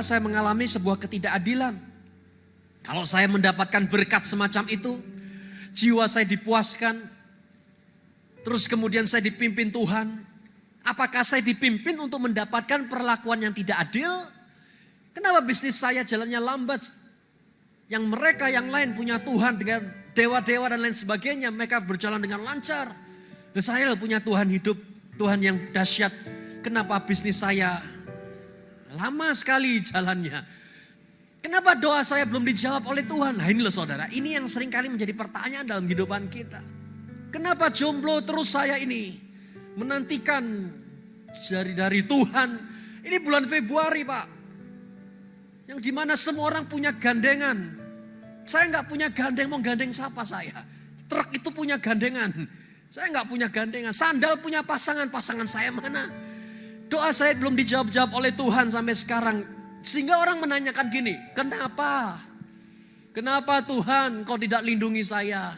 kenapa saya mengalami sebuah ketidakadilan? Kalau saya mendapatkan berkat semacam itu, jiwa saya dipuaskan, terus kemudian saya dipimpin Tuhan. Apakah saya dipimpin untuk mendapatkan perlakuan yang tidak adil? Kenapa bisnis saya jalannya lambat? Yang mereka yang lain punya Tuhan dengan dewa-dewa dan lain sebagainya, mereka berjalan dengan lancar. Dan saya punya Tuhan hidup, Tuhan yang dahsyat. Kenapa bisnis saya lama sekali jalannya? Kenapa doa saya belum dijawab oleh Tuhan? Nah ini loh saudara, ini yang seringkali menjadi pertanyaan dalam kehidupan kita. Kenapa jomblo terus saya ini menantikan dari Tuhan? Ini bulan Februari Pak, yang dimana semua orang punya gandengan. Saya nggak punya gandeng, mau gandeng siapa saya? Truk itu punya gandengan, saya nggak punya gandengan. Sandal punya pasangan, pasangan saya mana? Doa saya belum dijawab-jawab oleh Tuhan sampai sekarang. Sehingga orang menanyakan gini, kenapa? Kenapa Tuhan kau tidak lindungi saya?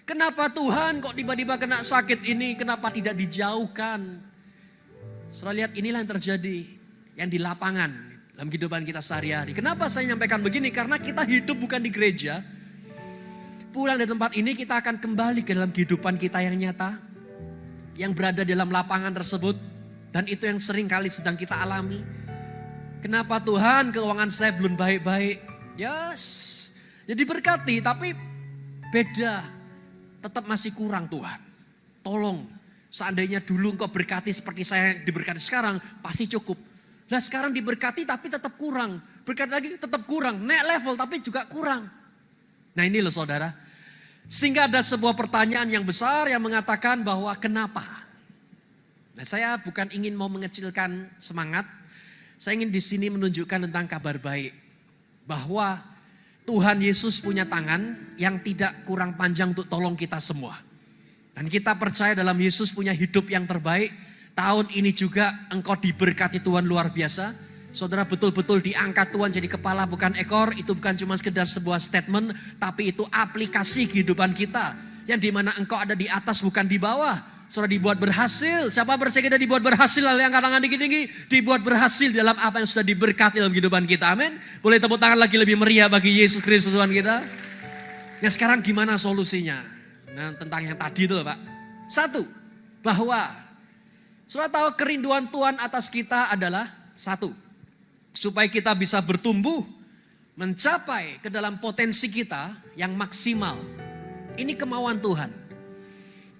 Kenapa Tuhan kok tiba-tiba kena sakit ini? Kenapa tidak dijauhkan? Setelah lihat inilah yang terjadi, yang di lapangan dalam kehidupan kita sehari-hari. Kenapa saya nyampaikan begini? Karena kita hidup bukan di gereja. Pulang dari tempat ini kita akan kembali ke dalam kehidupan kita yang nyata. Yang berada dalam lapangan tersebut. Dan itu yang sering kali sedang kita alami. Kenapa Tuhan keuangan saya belum baik-baik? Yes, jadi berkati tapi beda. Tetap masih kurang Tuhan. Tolong, seandainya dulu engkau berkati seperti saya diberkati sekarang, pasti cukup. Nah sekarang diberkati tapi tetap kurang. Berkati lagi tetap kurang, naik level tapi juga kurang. Nah ini loh saudara. Sehingga ada sebuah pertanyaan yang besar yang mengatakan bahwa kenapa? Nah saya bukan ingin mau mengecilkan semangat. Saya ingin di sini menunjukkan tentang kabar baik. Bahwa Tuhan Yesus punya tangan yang tidak kurang panjang untuk tolong kita semua. Dan kita percaya dalam Yesus punya hidup yang terbaik. Tahun ini juga engkau diberkati Tuhan luar biasa. Saudara betul-betul diangkat Tuhan jadi kepala bukan ekor. Itu bukan cuma sekedar sebuah statement. Tapi itu aplikasi kehidupan kita. Yang dimana engkau ada di atas bukan di bawah. Saudara dibuat berhasil. Siapa percaya kita dibuat berhasil? Lalu angkat tangan tinggi-tinggi. Dibuat berhasil dalam apa yang sudah diberkati dalam kehidupan kita. Amin. Boleh tepuk tangan lagi lebih meriah bagi Yesus Kristus Tuhan kita. Nah sekarang gimana solusinya? Nah tentang yang tadi itu Pak. Satu. Bahwa saudara tahu kerinduan Tuhan atas kita adalah satu. Supaya kita bisa bertumbuh. Mencapai ke dalam potensi kita yang maksimal. Ini kemauan Tuhan.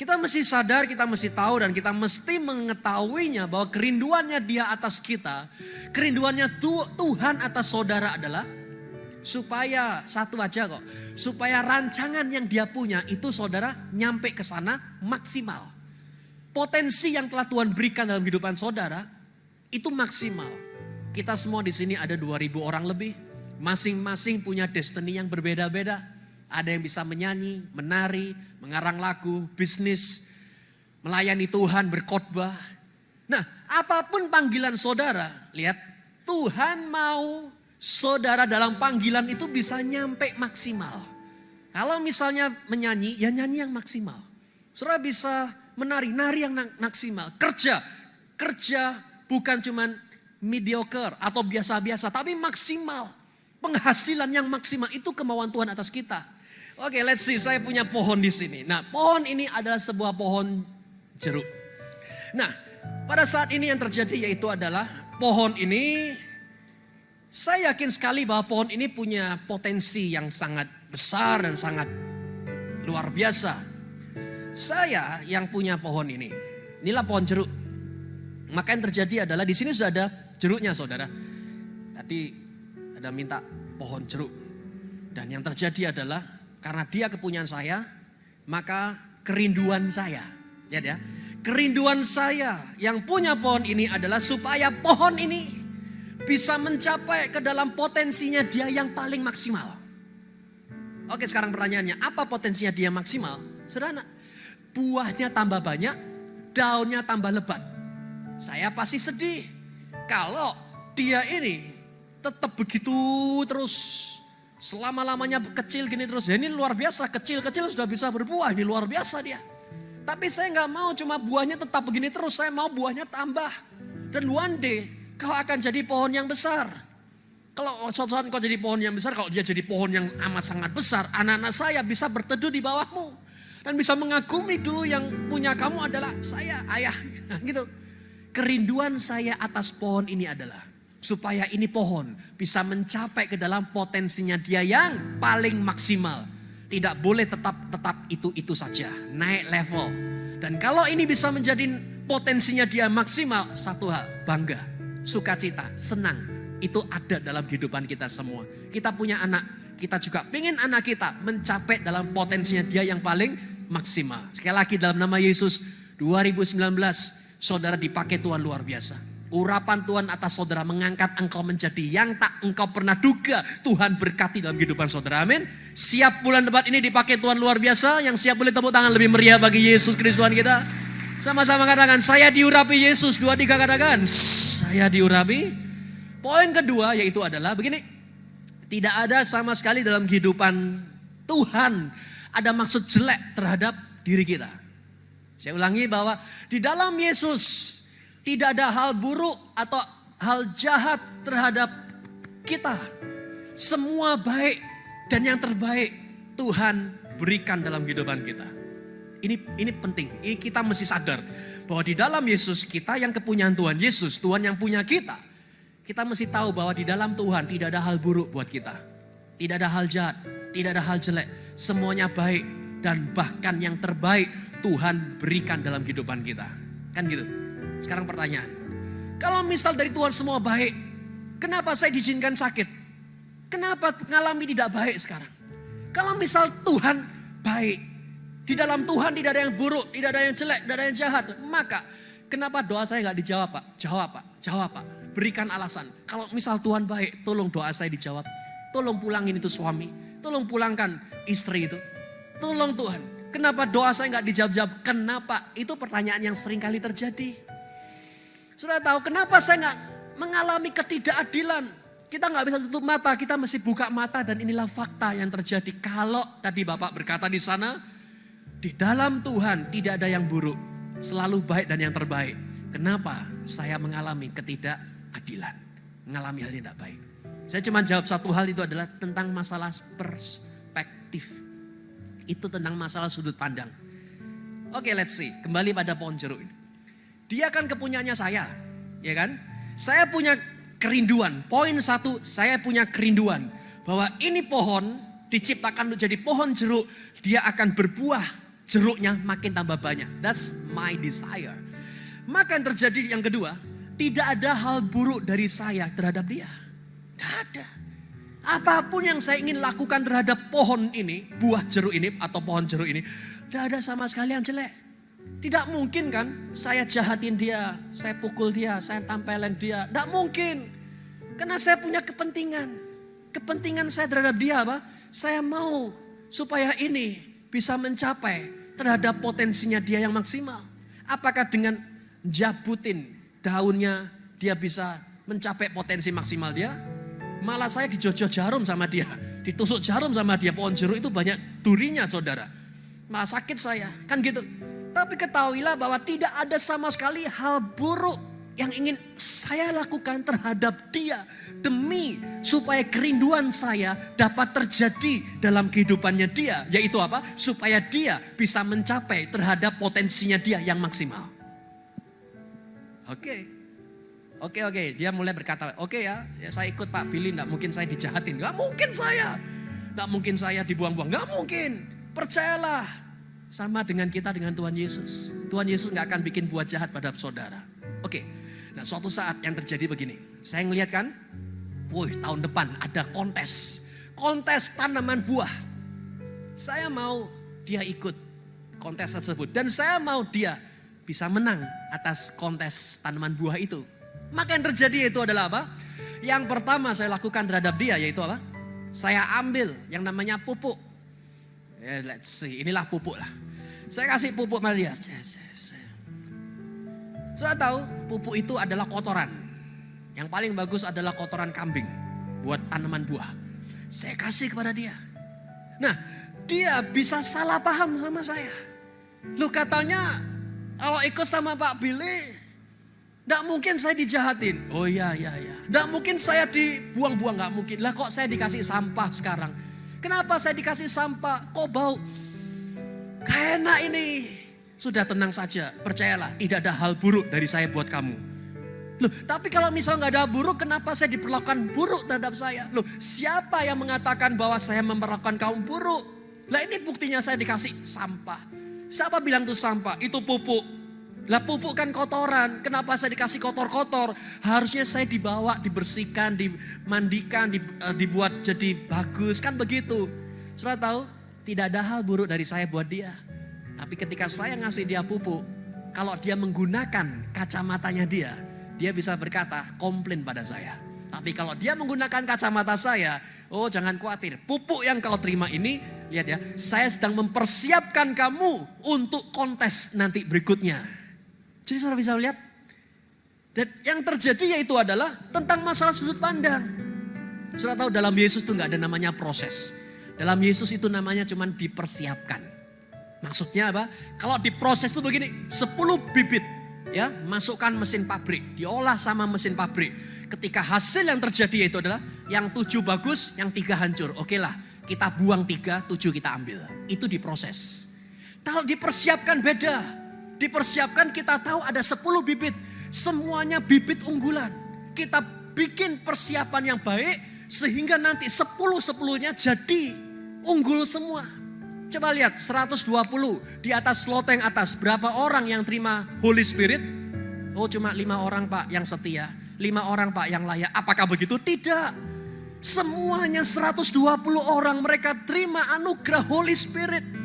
Kita mesti sadar, kita mesti tahu dan kita mesti mengetahuinya bahwa kerinduannya dia atas kita. Kerinduannya Tuhan atas saudara adalah supaya satu aja kok. Supaya rancangan yang dia punya itu saudara nyampe ke sana maksimal. Potensi yang telah Tuhan berikan dalam kehidupan saudara itu maksimal. Kita semua di sini ada 2.000 orang lebih. Masing-masing punya destiny yang berbeda-beda. Ada yang bisa menyanyi, menari, mengarang lagu, bisnis, melayani Tuhan, berkhotbah. Nah, apapun panggilan saudara, lihat, Tuhan mau saudara dalam panggilan itu bisa nyampe maksimal. Kalau misalnya menyanyi, ya nyanyi yang maksimal. Saudara bisa menari, nari yang maksimal. Kerja bukan cuma mediocre atau biasa-biasa, tapi maksimal. Penghasilan yang maksimal itu kemauan Tuhan atas kita. Oke, let's see. Saya punya pohon di sini. Nah, pohon ini adalah sebuah pohon jeruk. Nah, pada saat ini yang terjadi yaitu adalah pohon ini, saya yakin sekali bahwa pohon ini punya potensi yang sangat besar dan sangat luar biasa. Saya yang punya pohon ini, inilah pohon jeruk. Maka yang terjadi adalah di sini sudah ada jeruknya, saudara. Tadi ada minta pohon jeruk. Dan yang terjadi adalah karena dia kepunyaan saya, maka kerinduan saya, lihat ya, kerinduan saya yang punya pohon ini adalah supaya pohon ini bisa mencapai ke dalam potensinya dia yang paling maksimal. Oke, sekarang pertanyaannya, apa potensinya dia maksimal? Sederhana, buahnya tambah banyak, daunnya tambah lebat. Saya pasti sedih kalau dia ini tetap begitu terus. Selama-lamanya kecil gini terus. Ya ini luar biasa, kecil-kecil sudah bisa berbuah. Ini luar biasa dia. Tapi saya gak mau cuma buahnya tetap begini terus. Saya mau buahnya tambah. Dan one day kau akan jadi pohon yang besar. Kalau suatu saat engkau jadi pohon yang besar, kalau dia jadi pohon yang amat sangat besar, anak-anak saya bisa berteduh di bawahmu. Dan bisa mengagumi dulu yang punya kamu adalah saya, ayah. Gitu. Kerinduan saya atas pohon ini adalah supaya ini pohon bisa mencapai ke dalam potensinya dia yang paling maksimal. Tidak boleh tetap itu saja, naik level. Dan kalau ini bisa menjadi potensinya dia maksimal, satu hal, bangga, sukacita, senang. Itu ada dalam kehidupan kita semua. Kita punya anak, kita juga pengen anak kita mencapai dalam potensinya dia yang paling maksimal. Sekali lagi dalam nama Yesus, 2019 saudara dipakai Tuhan luar biasa. Urapan Tuhan atas saudara mengangkat engkau menjadi yang tak engkau pernah duga. Tuhan berkati dalam kehidupan saudara, amin. Siap bulan depan ini dipakai Tuhan luar biasa. Yang siap boleh tepuk tangan lebih meriah bagi Yesus Kristus Tuhan kita. Sama-sama katakan, saya diurapi Yesus. 2, 3 katakan, saya diurapi. Poin kedua yaitu adalah begini. Tidak ada sama sekali dalam kehidupan Tuhan ada maksud jelek terhadap diri kita. Saya ulangi bahwa di dalam Yesus tidak ada hal buruk atau hal jahat terhadap kita. Semua baik dan yang terbaik Tuhan berikan dalam kehidupan kita. Ini penting. Ini kita mesti sadar bahwa di dalam Yesus kita yang kepunyaan Tuhan Yesus, Tuhan yang punya kita. Kita mesti tahu bahwa di dalam Tuhan tidak ada hal buruk buat kita. Tidak ada hal jahat, tidak ada hal jelek. Semuanya baik dan bahkan yang terbaik Tuhan berikan dalam kehidupan kita. Kan gitu. Sekarang pertanyaan. Kalau misal dari Tuhan semua baik, kenapa saya diizinkan sakit? Kenapa ngalami tidak baik sekarang? Kalau misal Tuhan baik, di dalam Tuhan tidak ada yang buruk, tidak ada yang jelek, tidak ada yang jahat. Maka kenapa doa saya gak dijawab, Pak? Jawab Pak. Berikan alasan. Kalau misal Tuhan baik, tolong doa saya dijawab. Tolong pulangin itu suami. Tolong pulangkan istri itu. Tolong Tuhan. Kenapa doa saya gak dijawab-jawab? Kenapa? Itu pertanyaan yang sering kali terjadi. Sudah tahu kenapa saya gak mengalami ketidakadilan? Kita gak bisa tutup mata, kita mesti buka mata dan inilah fakta yang terjadi. Kalau tadi Bapak berkata di sana, di dalam Tuhan tidak ada yang buruk, selalu baik dan yang terbaik. Kenapa saya mengalami ketidakadilan? Mengalami hal yang tidak baik. Saya cuma jawab satu hal, itu adalah tentang masalah perspektif. Itu tentang masalah sudut pandang. Oke, let's see. Kembali pada pohon jeruk ini. Dia kan kepunyaannya saya, ya kan? Saya punya kerinduan. Poin 1, saya punya kerinduan bahwa ini pohon diciptakan untuk jadi pohon jeruk. Dia akan berbuah, jeruknya makin tambah banyak. That's my desire. Maka yang terjadi yang kedua, tidak ada hal buruk dari saya terhadap dia. Tidak ada. Apapun yang saya ingin lakukan terhadap pohon ini, buah jeruk ini atau pohon jeruk ini, tidak ada sama sekali yang jelek. Tidak mungkin kan saya jahatin dia, saya pukul dia, saya tampelin dia. Tidak mungkin. Karena saya punya kepentingan. Kepentingan saya terhadap dia apa? Saya mau supaya ini bisa mencapai terhadap potensinya dia yang maksimal. Apakah dengan jabutin daunnya dia bisa mencapai potensi maksimal dia? Malah saya dijojo jarum sama dia. Ditusuk jarum sama dia. Pohon jeruk itu banyak durinya saudara. Malah sakit saya. Kan gitu. Tapi ketahuilah bahwa tidak ada sama sekali hal buruk yang ingin saya lakukan terhadap dia. Demi supaya kerinduan saya dapat terjadi dalam kehidupannya dia. Yaitu apa? Supaya dia bisa mencapai terhadap potensinya dia yang maksimal. Oke. Dia mulai berkata, oke ya saya ikut Pak Billy, gak mungkin saya dijahatin. Gak mungkin saya. Gak mungkin saya dibuang-buang. Gak mungkin. Percayalah. Sama dengan kita dengan Tuhan Yesus. Tuhan Yesus gak akan bikin buat jahat pada saudara. Oke. Nah suatu saat yang terjadi begini. Saya ngeliat kan. Tahun depan ada kontes. Kontes tanaman buah. Saya mau dia ikut kontes tersebut. Dan saya mau dia bisa menang atas kontes tanaman buah itu. Maka yang terjadi itu adalah apa? Yang pertama saya lakukan terhadap dia yaitu apa? Saya ambil yang namanya pupuk. Let's see, inilah pupuk lah. Saya kasih pupuk sama dia. Sudah tahu pupuk itu adalah kotoran. Yang paling bagus adalah kotoran kambing buat tanaman buah. Saya kasih kepada dia. Nah, dia bisa salah paham sama saya. Lu katanya kalau ikut sama Pak Billy Nggak mungkin saya dijahatin. Oh iya. Nggak mungkin saya dibuang-buang, nggak mungkin. Lah kok saya dikasih sampah sekarang? Kenapa saya dikasih sampah? Kok bau? Gak enak ini. Sudah tenang saja, percayalah tidak ada hal buruk dari saya buat kamu. Loh, tapi kalau misal nggak ada buruk, kenapa saya diperlakukan buruk terhadap saya? Loh, siapa yang mengatakan bahwa saya memperlakukan kamu buruk? Lah ini buktinya saya dikasih sampah. Siapa bilang itu sampah? Itu pupuk. Lah pupuk kan kotoran, kenapa saya dikasih kotor-kotor? Harusnya saya dibawa, dibersihkan, dimandikan, dibuat jadi bagus, kan begitu. Saudara tahu, tidak ada hal buruk dari saya buat dia. Tapi ketika saya ngasih dia pupuk, kalau dia menggunakan kacamatanya dia bisa berkata komplain pada saya. Tapi kalau dia menggunakan kacamata saya, oh jangan khawatir, pupuk yang kau terima ini, lihat ya, saya sedang mempersiapkan kamu untuk kontes nanti berikutnya. Jadi saudara bisa lihat, dan yang terjadi yaitu adalah tentang masalah sudut pandang. Saudara tahu dalam Yesus itu gak ada namanya proses. Dalam Yesus itu namanya cuma dipersiapkan. Maksudnya apa? Kalau diproses itu begini, 10 bibit ya, masukkan mesin pabrik, diolah sama mesin pabrik. Ketika hasil yang terjadi yaitu adalah yang 7 bagus, yang 3 hancur. Oke lah, kita buang 3, 7 kita ambil. Itu diproses. Kalau dipersiapkan beda. Dipersiapkan kita tahu ada 10 bibit. Semuanya bibit unggulan. Kita bikin persiapan yang baik sehingga nanti 10-10-nya jadi unggul semua. Coba lihat 120 di atas loteng atas. Berapa orang yang terima Holy Spirit? Oh cuma 5 orang Pak yang setia. 5 orang Pak yang layak. Apakah begitu? Tidak. Semuanya 120 orang mereka terima anugerah Holy Spirit.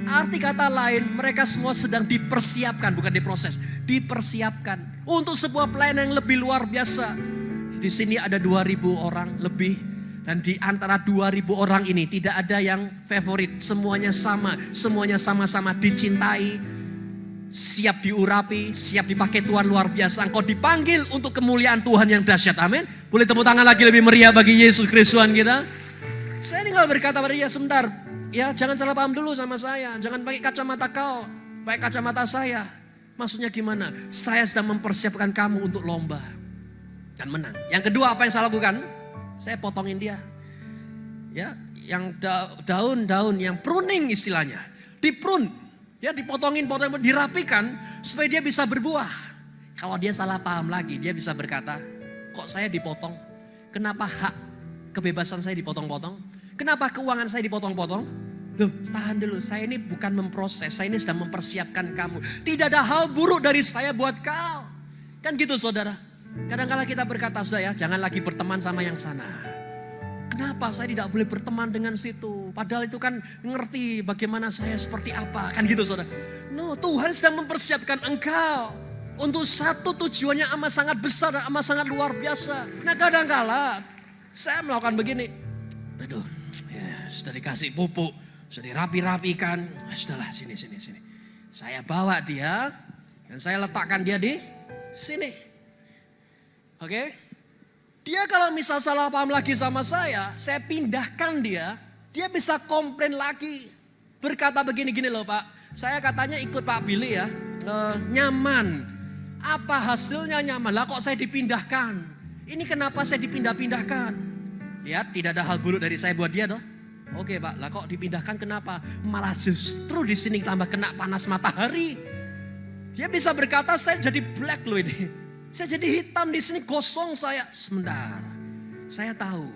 Arti kata lain, mereka semua sedang dipersiapkan, bukan diproses, dipersiapkan untuk sebuah pelayanan yang lebih luar biasa. Di sini ada 2.000 orang lebih, dan di antara 2.000 orang ini tidak ada yang favorit, semuanya sama, semuanya sama-sama dicintai, siap diurapi, siap dipakai Tuhan luar biasa. Engkau dipanggil untuk kemuliaan Tuhan yang dahsyat, amin. Boleh tepuk tangan lagi lebih meriah bagi Yesus Kristus Tuhan kita. Saya ini kalau berkata pada dia sebentar. Ya jangan salah paham dulu sama saya. Jangan pakai kacamata kau, pakai kacamata saya. Maksudnya gimana? Saya sedang mempersiapkan kamu untuk lomba dan menang. Yang kedua apa yang saya lakukan? Saya potongin dia. Ya, yang daun-daun yang pruning istilahnya. Diprun, ya dipotongin, dirapikan supaya dia bisa berbuah. Kalau dia salah paham lagi, dia bisa berkata, kok saya dipotong? Kenapa hak kebebasan saya dipotong-potong? Kenapa keuangan saya dipotong-potong? Loh, tahan dulu, saya ini bukan memproses, saya ini sedang mempersiapkan kamu. Tidak ada hal buruk dari saya buat kau. Kan gitu saudara. Kadang-kadang kita berkata, sudah ya, jangan lagi berteman sama yang sana. Kenapa saya tidak boleh berteman dengan situ? Padahal itu kan ngerti bagaimana saya seperti apa. Kan gitu saudara. No, Tuhan sedang mempersiapkan engkau untuk satu tujuannya amat sangat besar dan amat sangat luar biasa. Nah kadang-kadang saya melakukan begini. Aduh, ya, sudah dikasih pupuk, sudah dirapi-rapikan. Sudahlah, sini. Saya bawa dia dan saya letakkan dia di sini. Oke? Dia kalau misal salah paham lagi sama saya pindahkan dia bisa komplain lagi. Berkata begini-gini loh Pak, saya katanya ikut Pak Billy ya, nyaman. Apa hasilnya nyaman? Lah kok saya dipindahkan? Ini kenapa saya dipindah-pindahkan? Lihat, tidak ada hal buruk dari saya buat dia doh. Oke Pak, lah kok dipindahkan kenapa? Malah justru di sini tambah kena panas matahari. Dia bisa berkata saya jadi black loh ini. Saya jadi hitam di sini, gosong saya. Sebentar, saya tahu.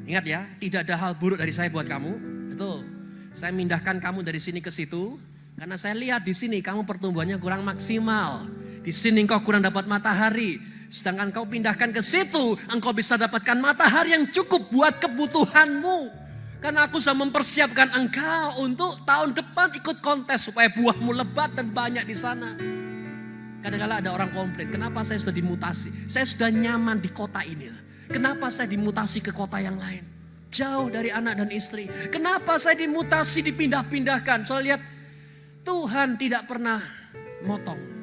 Ingat ya, tidak ada hal buruk dari saya buat kamu. Betul. Saya mindahkan kamu dari sini ke situ karena saya lihat di sini kamu pertumbuhannya kurang maksimal. Di sini engkau kurang dapat matahari. Sedangkan kau pindahkan ke situ, engkau bisa dapatkan matahari yang cukup buat kebutuhanmu. Karena aku sudah mempersiapkan engkau untuk tahun depan ikut kontes supaya buahmu lebat dan banyak di sana. Kadang-kadang ada orang komplain, kenapa saya sudah dimutasi? Saya sudah nyaman di kota ini. Kenapa saya dimutasi ke kota yang lain? Jauh dari anak dan istri. Kenapa saya dimutasi, dipindah-pindahkan? Soalnya lihat, Tuhan tidak pernah motong.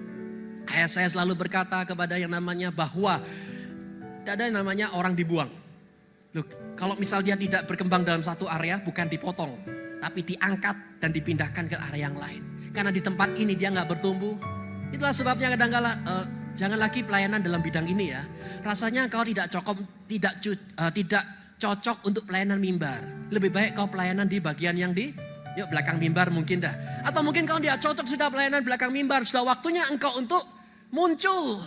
Saya selalu berkata kepada yang namanya bahwa tidak ada yang namanya orang dibuang. Loh, kalau misal dia tidak berkembang dalam satu area bukan dipotong, tapi diangkat dan dipindahkan ke area yang lain. Karena di tempat ini dia nggak bertumbuh. Itulah sebabnya kadang-kala jangan lagi pelayanan dalam bidang ini ya. Rasanya kau tidak cocok untuk pelayanan mimbar. Lebih baik kau pelayanan di bagian yang di belakang mimbar mungkin dah. Atau mungkin kau tidak cocok sudah pelayanan belakang mimbar. Sudah waktunya engkau untuk muncul.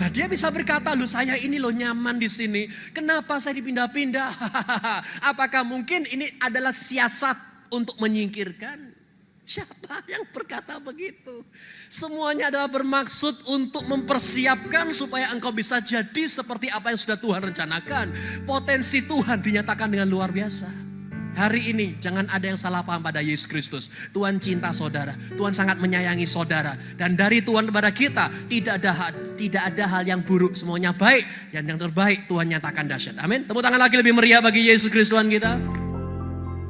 Nah, dia bisa berkata, loh saya ini loh nyaman di sini. Kenapa saya dipindah-pindah? Apakah mungkin ini adalah siasat untuk menyingkirkan? Siapa yang berkata begitu? Semuanya adalah bermaksud untuk mempersiapkan supaya engkau bisa jadi seperti apa yang sudah Tuhan rencanakan. Potensi Tuhan dinyatakan dengan luar biasa. Hari ini jangan ada yang salah paham pada Yesus Kristus. Tuhan cinta saudara, Tuhan sangat menyayangi saudara. Dan dari Tuhan kepada kita tidak ada hal yang buruk, semuanya baik. Yang terbaik Tuhan nyatakan dahsyat. Amin. Tepuk tangan lagi lebih meriah bagi Yesus Kristus Tuhan kita.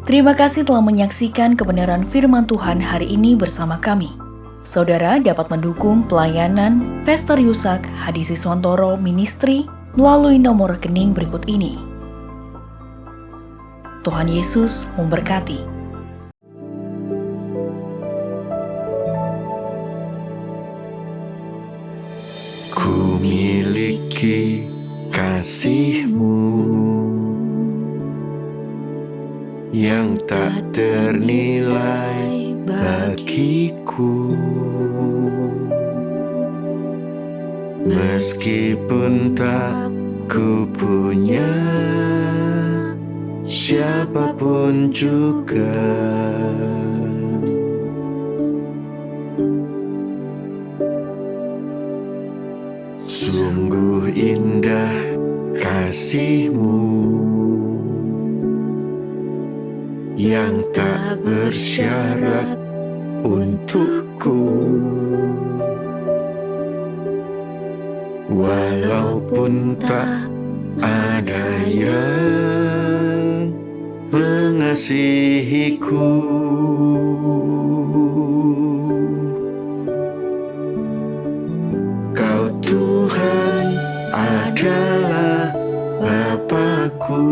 Terima kasih telah menyaksikan kebenaran firman Tuhan hari ini bersama kami. Saudara dapat mendukung pelayanan Pastor Yusak Hadi Siswantoro Ministry melalui nomor rekening berikut ini. Tuhan Yesus memberkati. Ku miliki kasih-Mu yang tak ternilai bagiku. Meskipun tak ku punya siapapun juga, sungguh indah kasih-Mu yang tak bersyarat untukku. Walaupun tak ada yang mengasihiku, Kau Tuhan adalah Bapa-Ku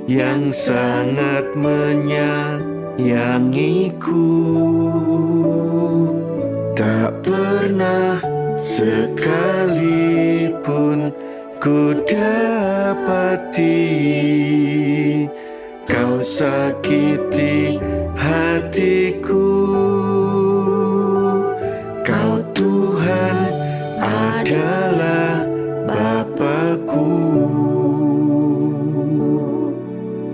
yang sangat menyayangiku. Tak pernah sekalipun ku dapati Kau sakiti hatiku. Kau Tuhan adalah Bapa-Ku,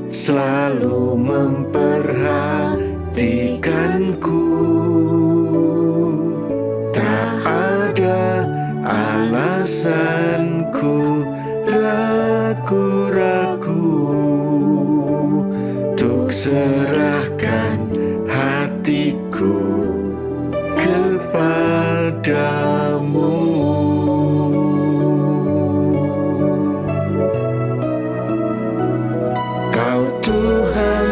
selalu memperhatikanku. Tak ada alasanku ragu-ragu untuk serahkan hatiku kepadamu. Kau Tuhan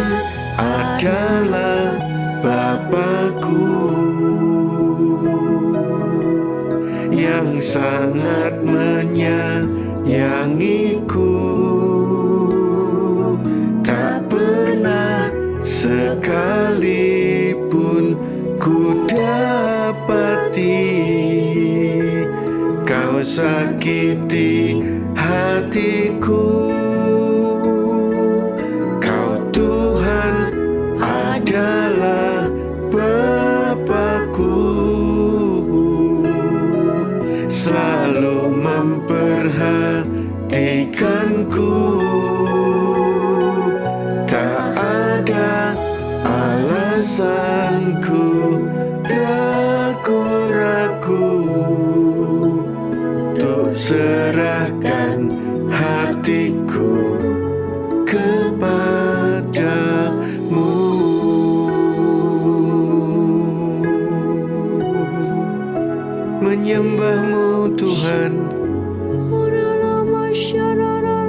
adalah Bapa-Ku yang sangat menyayangiku. Tak pernah sekalipun ku dapati Kau sakiti hatiku. Kau Tuhan adalah Bapa-Ku, selalu memperhatikanku. Tak ada alasanku ragu-ragu untuk serahkan hatiku kepadamu. Menyembah-Mu Tuhan,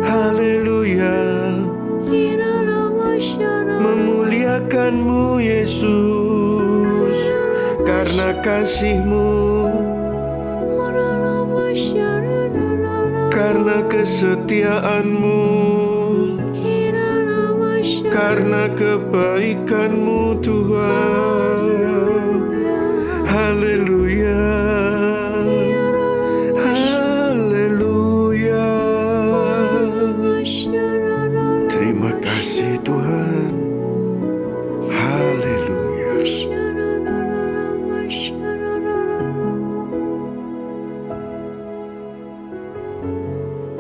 haleluya. Memuliakan-Mu Yesus, karena kasih-Mu, karena kesetiaan-Mu, karena kebaikan-Mu Tuhan.